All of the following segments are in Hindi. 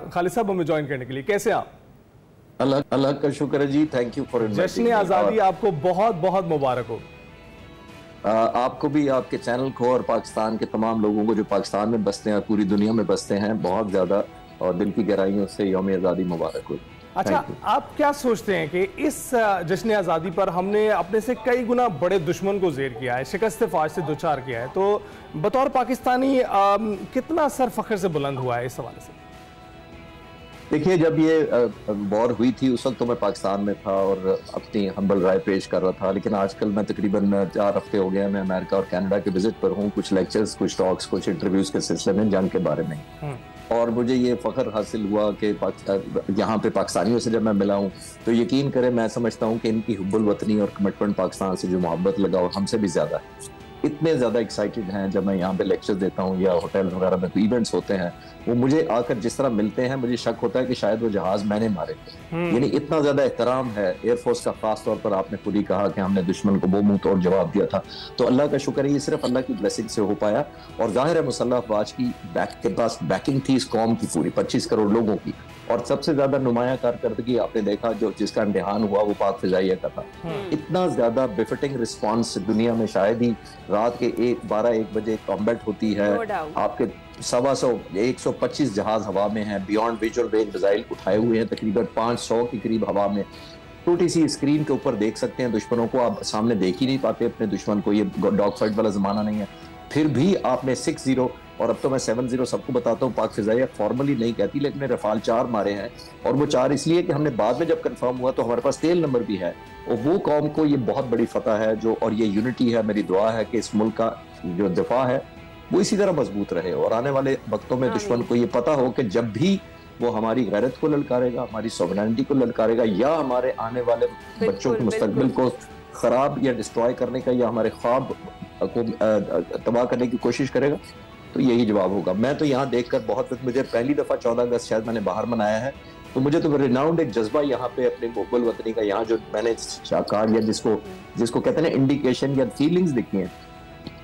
खालिद साहब हमें ज्वाइन करने के लिए, कैसे आप? अल्लाह का शुक्र है जी, थैंक यू फॉर जश्न आज़ादी आपको बहुत बहुत मुबारक हो। आपको भी, आपके चैनल को और पाकिस्तान के तमाम लोगों को जो पाकिस्तान में बसते हैं और पूरी दुनिया में बसते हैं बहुत ज़्यादा और दिल की गहराइयों से यौम आज़ादी मुबारक हो। अच्छा, आप क्या सोचते हैं कि इस जश्न आज़ादी पर हमने अपने से कई गुना बड़े दुश्मन को ज़ेर किया है, शिकस्त फाज से दुचार किया है, तो बतौर पाकिस्तानी कितना सर फख्र से बुलंद हुआ है इस हवाले से? देखिए, जब ये वॉर हुई थी उस वक्त तो मैं पाकिस्तान में था और अपनी हम्बल राय पेश कर रहा था, लेकिन आजकल मैं तकरीबन 4 हफ्ते हो गए मैं अमेरिका और कनाडा के विजिट पर हूँ, कुछ लेक्चर्स, कुछ टॉक्स, कुछ इंटरव्यूज के सिलसिले में जंग के बारे में। और मुझे ये फख्र हासिल हुआ कि यहाँ पे पाकिस्तानियों से जब मैं मिला हूँ तो यकीन करें मैं समझता हूँ कि इनकी हुब्बुल वतनी और कमिटमेंट पाकिस्तान से जो मोहब्बत लगाओ हमसे भी ज्यादा है। इतने ज्यादा एक्साइटेड हैं जब मैं यहाँ पे लेक्चर देता हूँ या होटल वगैरह में इवेंट्स होते हैं, वो मुझे आकर जिस तरह मिलते हैं मुझे शक होता है कि शायद वो जहाज मैंने मारे थे। यानी इतना ज्यादा एहतराम है एयरफोर्स का, खास तौर पर आपने खुद ही कहा कि हमने दुश्मन को वो मुंह तोड़ जवाब दिया था, तो अल्लाह का शुक्र है ये सिर्फ अल्लाह की ब्लेसिंग से हो पाया। और जाहिर है मुसल्लह अफवाज की के पास बैकिंग थी इस कौम की पूरी 25 करोड़ लोगों की, और सबसे ज्यादा नुमाया कारकर्दगी आपने देखा जो जिसका इम्तिहान हुआ वो पाक फिजाइया का था। इतना ज्यादा बेफिटिंग रिस्पॉन्स दुनिया में शायद ही, रात के 12-1 बजे कॉम्बैट होती है, आपके 125 जहाज हवा में हैं, बियॉन्ड विजुअल रेंज मिसाइल उठाए हुए हैं, तकरीबन 500 के करीब हवा में, छोटी सी स्क्रीन के ऊपर देख सकते हैं दुश्मनों को, आप सामने देख ही नहीं पाते अपने दुश्मन को, ये डॉग फाइट वाला जमाना नहीं है। फिर भी आपने 6-0 और अब तो मैं 7-0 सबको बताता हूँ, पाक फिजाइया फॉर्मली नहीं कहती लेकिन रफाल 4 मारे हैं, और वो 4 इसलिए कि हमने बाद में जब कंफर्म हुआ तो हमारे पास टेल नंबर भी है, और वो कौम को ये बहुत बड़ी फतह है जो, और ये यूनिटी है। मेरी दुआ है कि इस मुल्क का जो दिफा है वो इसी तरह मजबूत रहे और आने वाले वक्तों में दुश्मन को ये पता हो कि जब भी वो हमारी गैरत को ललकारेगा, हमारी सॉवरेनिटी को ललकारेगा, या हमारे आने वाले बच्चों के मुस्तकबिल को खराब या डिस्ट्रॉय करने का या हमारे ख्वाब को तबाह करने की कोशिश करेगा, तो यही जवाब होगा। मैं तो यहाँ देखकर बहुत, मुझे पहली दफा 14 अगस्त शायद मैंने बाहर मनाया है, तो मुझे तो रिनाउंड एक जज्बा यहाँ पे अपने मुग़ल वतनी का, यहाँ जो मैंने शाकार या जिसको कहते हैं ना इंडिकेशन या फीलिंग्स दिखी हैं,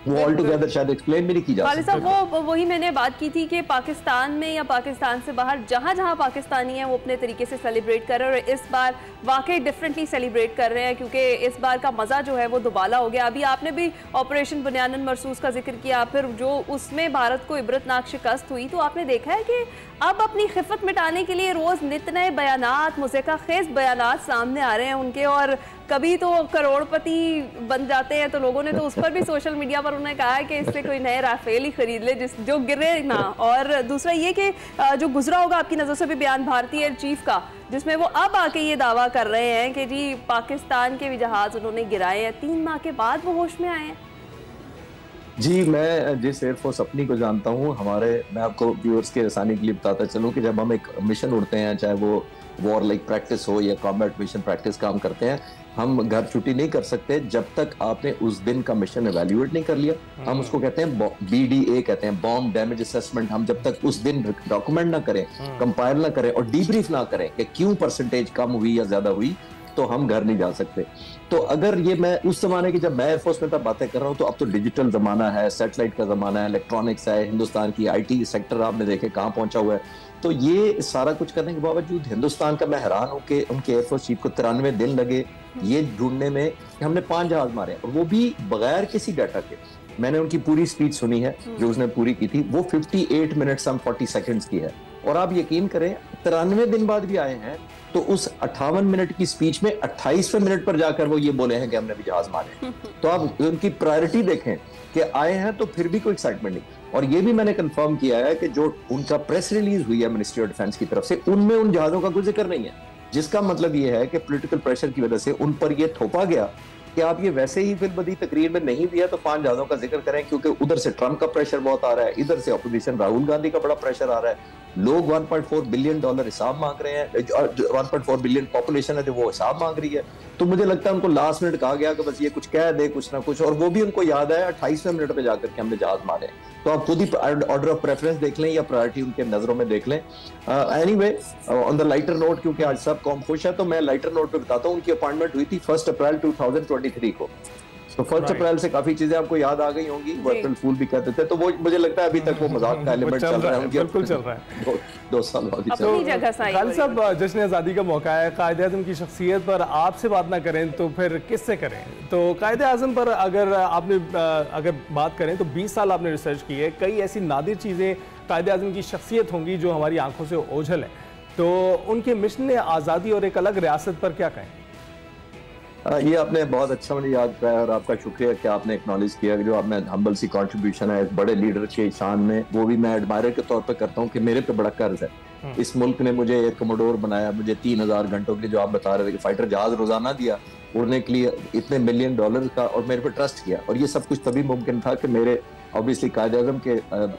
वो ऑल टुगेदर शायद एक्सप्लेन भी नहीं की जा सकती। साहब वही मैंने बात की थी कि पाकिस्तान में या पाकिस्तान से बाहर जहाँ जहाँ पाकिस्तानी हैं वो अपने तरीके से सेलिब्रेट कर रहे हैं, और इस बार वाकई डिफरेंटली सेलिब्रेट कर रहे हैं क्योंकि इस बार का मज़ा जो है वो दुबाला हो गया। अभी आपने भी ऑपरेशन बुनियादन मरसूस का जिक्र किया, फिर जो उसमें भारत को इबरतनाक शिकस्त हुई, तो आपने देखा है कि अब अपनी खिफत मिटाने के लिए रोज़ नित नए बयानात, मुज़क्का खेज़ बयानात सामने आ रहे हैं उनके, और कभी तो करोड़पति बन जाते हैं तो लोगों ने तो उस पर भी सोशल मीडिया पर उन्हें कहा है कि इससे कोई नए राफेल ही खरीद ले जो गिरे ना। और दूसरा ये कि जो गुजरा होगा आपकी नज़र से भी बयान भारतीय एयर चीफ का, जिसमें वो अब आके ये दावा कर रहे हैं कि जी पाकिस्तान के भी जहाज उन्होंने गिराए हैं, 3 माह के बाद वो होश में आए हैं। जी, मैं जिस एयरफोर्स अपनी को जानता हूँ, मैं आपको व्यूअर्स के आसानी के लिए बताता चलूँ कि जब हम एक मिशन उड़ते हैं, चाहे वो वॉर लाइक प्रैक्टिस हो या कॉम्बैट मिशन प्रैक्टिस काम करते हैं, हम घर छुट्टी नहीं कर सकते जब तक आपने उस दिन का मिशन एवेल्युएट नहीं कर लिया। हम उसको कहते हैं BDA कहते हैं, बॉम्ब डैमेज असेसमेंट। हम जब तक उस दिन डॉक्यूमेंट ना करें, कंपाइल ना करें और डीब्रीफ ना करें कि क्यों परसेंटेज कम हुई या ज्यादा हुई, तो हम घर नहीं जा सकते। तो अगर ये, मैं उस जमाने की जब मैं एयरफोर्स में तब बातें कर रहा हूँ, तो अब तो डिजिटल जमाना है, सैटेलाइट का जमाना है, इलेक्ट्रॉनिक्स है, हिंदुस्तान की IT सेक्टर आपने देखे कहाँ पहुंचा हुआ है। तो ये सारा कुछ करने के बावजूद हिंदुस्तान का, मैं हैरान हूँ कि उनके एयरफोर्स चीफ को 93 दिन लगे ये ढूंढने में कि हमने 5 जहाज मारे, और वो भी बगैर किसी डाटा के। मैंने उनकी पूरी स्पीच सुनी है जो उसने पूरी की थी, वो 58 मिनट्स 40 सेकेंड्स की है, और आप यकीन करें 93 दिन बाद भी आए हैं, तो उस 58 मिनट की स्पीच में 28वें मिनट पर जाकर वो ये बोले हैं कि हमने भी जहाज मारे। तो आप उनकी प्रायोरिटी देखें कि आए हैं तो फिर भी कोई एक्साइटमेंट नहीं। और ये भी मैंने कंफर्म किया है कि जो उनका प्रेस रिलीज हुई है मिनिस्ट्री ऑफ डिफेंस की तरफ से, उनमें उन जहाजों का कोई जिक्र नहीं है, जिसका मतलब ये है कि पॉलिटिकल प्रेशर की वजह से उन पर यह थोपा गया कि आप ये वैसे ही फिर बदी तकरीर में नहीं भी है तो 5 जहाजों का जिक्र करें, क्योंकि उधर से ट्रंप का प्रेशर बहुत आ रहा है, इधर से अपोजिशन राहुल गांधी का बड़ा प्रेशर आ रहा है, लोग $1.4 बिलियन हिसाब मांग रहे हैं, 1.4 बिलियन पॉपुलेशन है जो वो हिसाब मांग रही है। तो मुझे लगता है उनको लास्ट मिनट कहा गया कि बस ये कुछ कह दे कुछ ना कुछ, और वो भी उनको याद है 28वें मिनट पे जाकर के हमने जहाज मारे। तो आप खुद ही ऑर्डर ऑफ प्रेफरेंस देख लें या प्रायोरिटी उनके नजरों में देख लें। Anyway, on the lighter note, क्योंकि आज सब कौम खुश है, तो मैं लाइटर नोट पे बताता हूँ। उनकी अपॉइंटमेंट हुई थी 1 अप्रैल 2023 को, तो 1 अप्रैल से काफी चीजें आपको याद आ गई होंगी, वो अप्रैल फूल भी कहते थे, तो वो मुझे लगता है अभी तक वो मजाक का एलिमेंट चल रहा है, बिल्कुल चल रहा है। 2 साल बाद ही अपनी जगह साईं खालिद साहब, जश्न आज़ादी का मौका है, कायदे आज़म की शख्सियत पर आपसे बात ना करें तो फिर किससे करें? तो कायदे आज़म पर अगर बात करें तो 20 साल आपने रिसर्च की है, कई ऐसी नादिर चीज़ें कायदे आज़म की शख्सियत होंगी जो हमारी आंखों से ओझल है, तो उनके मिशन आज़ादी और एक अलग रियासत पर क्या कहें? ये आपने बहुत अच्छा मुझे याद कराया और आपका शुक्रिया कि आपने एक्नॉलेज किया कि जो आपने हम्बल सी कंट्रीब्यूशन है एक बड़े लीडर के शान में, वो भी मैं एडमायर के तौर पे करता हूँ कि मेरे पे बड़ा कर्ज है। इस मुल्क ने मुझे एयर कमोडोर बनाया, मुझे 3000 घंटों के लिए जो आप बता रहे थे कि फाइटर जहाज रोजाना दिया उड़ने के लिए, इतने $1 मिलियन का, और मेरे पे ट्रस्ट किया। और ये सब कुछ तभी मुमकिन था कि मेरे ऑब्वियसली कायदे आज़म के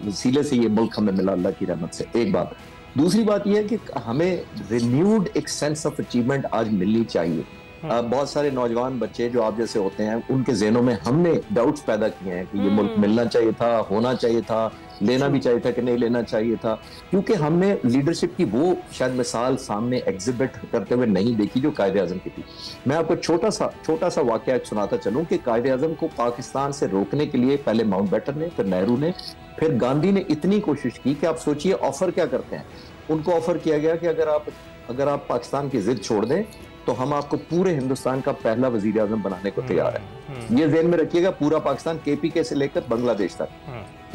वसीले से ये मुल्क हमें मिला, अल्लाह की रहमत से। एक बात। दूसरी बात यह है कि हमें रिन्यूड एक सेंस ऑफ अचीवमेंट आज मिलनी चाहिए। बहुत सारे नौजवान बच्चे जो आप जैसे होते हैं, उनके ज़हनों में हमने डाउट्स पैदा किए हैं कि ये मुल्क मिलना चाहिए था, होना चाहिए था, लेना भी चाहिए था कि नहीं लेना चाहिए था, क्योंकि हमने लीडरशिप की वो शायद मिसाल सामने एग्जिबिट करते हुए नहीं देखी जो कायदे आज़म की थी। मैं आपको छोटा सा वाकया सुनाता चलूं कि कायदे आज़म को पाकिस्तान से रोकने के लिए पहले माउंटबेटन ने, फिर नेहरू ने, फिर गांधी ने इतनी कोशिश की कि आप सोचिए ऑफर क्या करते हैं। उनको ऑफर किया गया कि अगर आप पाकिस्तान की जिद छोड़ दें तो हम आपको पूरे हिंदुस्तान का पहला वजीर आज़म बनाने को तैयार है। ये ज़हन में रखिएगा, पूरा पाकिस्तान KPK से लेकर बांग्लादेश तक,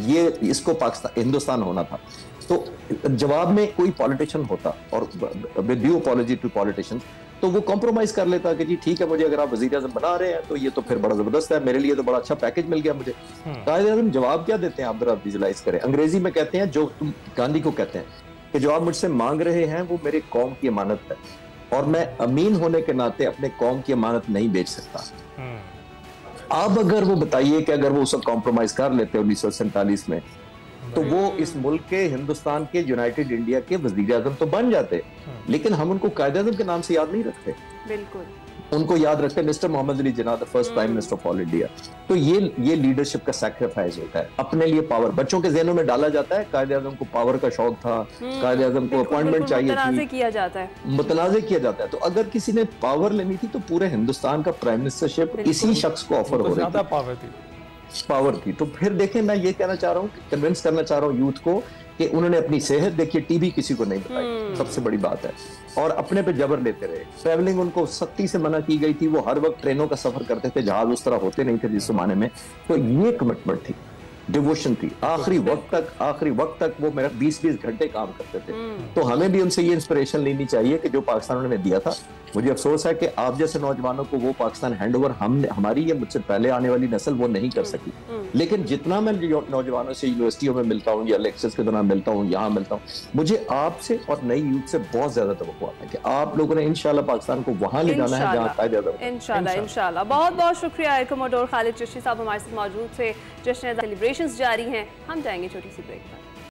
ये इसको पाकिस्तान हिंदुस्तान होना था। तो जवाब में कोई पॉलिटिशियन होता, और with due apology to politicians, तो वो कॉम्प्रोमाइज कर लेता कि जी ठीक है, मुझे अगर आप वजीर आज़म बना रहे हैं तो ये तो फिर बड़ा जबरदस्त है, मेरे लिए तो बड़ा अच्छा पैकेज मिल गया मुझे। कायदे आज़म जवाब क्या देते हैं, आप जरा विजुलाइज करें। अंग्रेजी में कहते हैं, जो तुम गांधी को कहते हैं कि जो आप मुझसे मांग रहे हैं वो मेरे कौम की अमानत है, और मैं अमीन होने के नाते अपने कौम की अमानत नहीं बेच सकता। अब अगर वो बताइए कि अगर वो उसको कॉम्प्रोमाइज कर लेते 1947 में, तो वो इस मुल्क के, हिंदुस्तान के, यूनाइटेड इंडिया के वजीर आज़म तो बन जाते, लेकिन हम उनको कायदे आज़म के नाम से याद नहीं रखते। बिल्कुल, उनको याद रखते mister Mohammad Ali Jinnah, the first prime minister of all India. तो ये लीडरशिप का सैक्रिफाइस होता है। अपने लिए पावर बच्चों के ज़हनों में डाला जाता है। कायदे आज़म को पावर का शौक था, कायदे आज़म को अपॉइंटमेंट चाहिए थी, मुतनाज़े किया जाता है। तो अगर किसी ने पावर लेनी थी तो पूरे हिंदुस्तान का प्राइम मिनिस्टरशिप इसी शख्स को ऑफर हो रही थी, पावर थी। तो फिर देखें, मैं ये कहना चाह रहा हूँ, कन्विंस करना चाह रहा हूँ यूथ को कि उन्होंने अपनी सेहत देखिए, टीबी किसी को नहीं बताई, सबसे बड़ी बात है, और अपने पे जबर लेते रहे। ट्रैवलिंग उनको सख्ती से मना की गई थी, वो हर वक्त ट्रेनों का सफर करते थे, जहाज उस तरह होते नहीं थे जिस जमाने में। तो ये कमिटमेंट थी, डिवोशन थी, आखिरी वक्त तक वो मेरा 20-20 घंटे काम करते थे। तो हमें भी उनसे ये इंस्पिरेशन लेनी चाहिए कि जो पाकिस्तान उन्होंने दिया था। मुझे अफसोस है कि आप जैसे नौजवानों को वो पाकिस्तान हैंडओवर हमारी या मुझसे पहले आने वाली नस्ल वो नहीं कर सकी। लेकिन जितना मैं नौजवानों से यूनिवर्सिटियों में मिलता हूँ या लेक्चर्स के दौरान मिलता हूँ, यहाँ मिलता हूँ, मुझे आपसे और नई यूथ से बहुत ज्यादा तवक्कुआ है कि आप लोगों ने इंशाल्लाह पाकिस्तान को वहां ले जाना है जहाँ कायदे आज़म। इंशाल्लाह। बहुत बहुत शुक्रिया एयर कमोडोर खालिद चिश्ती साहब हमारे साथ मौजूद थे। जश्न सेलिब्रेशंस जारी हैं, हम जाएंगे छोटी सी ब्रेक पर।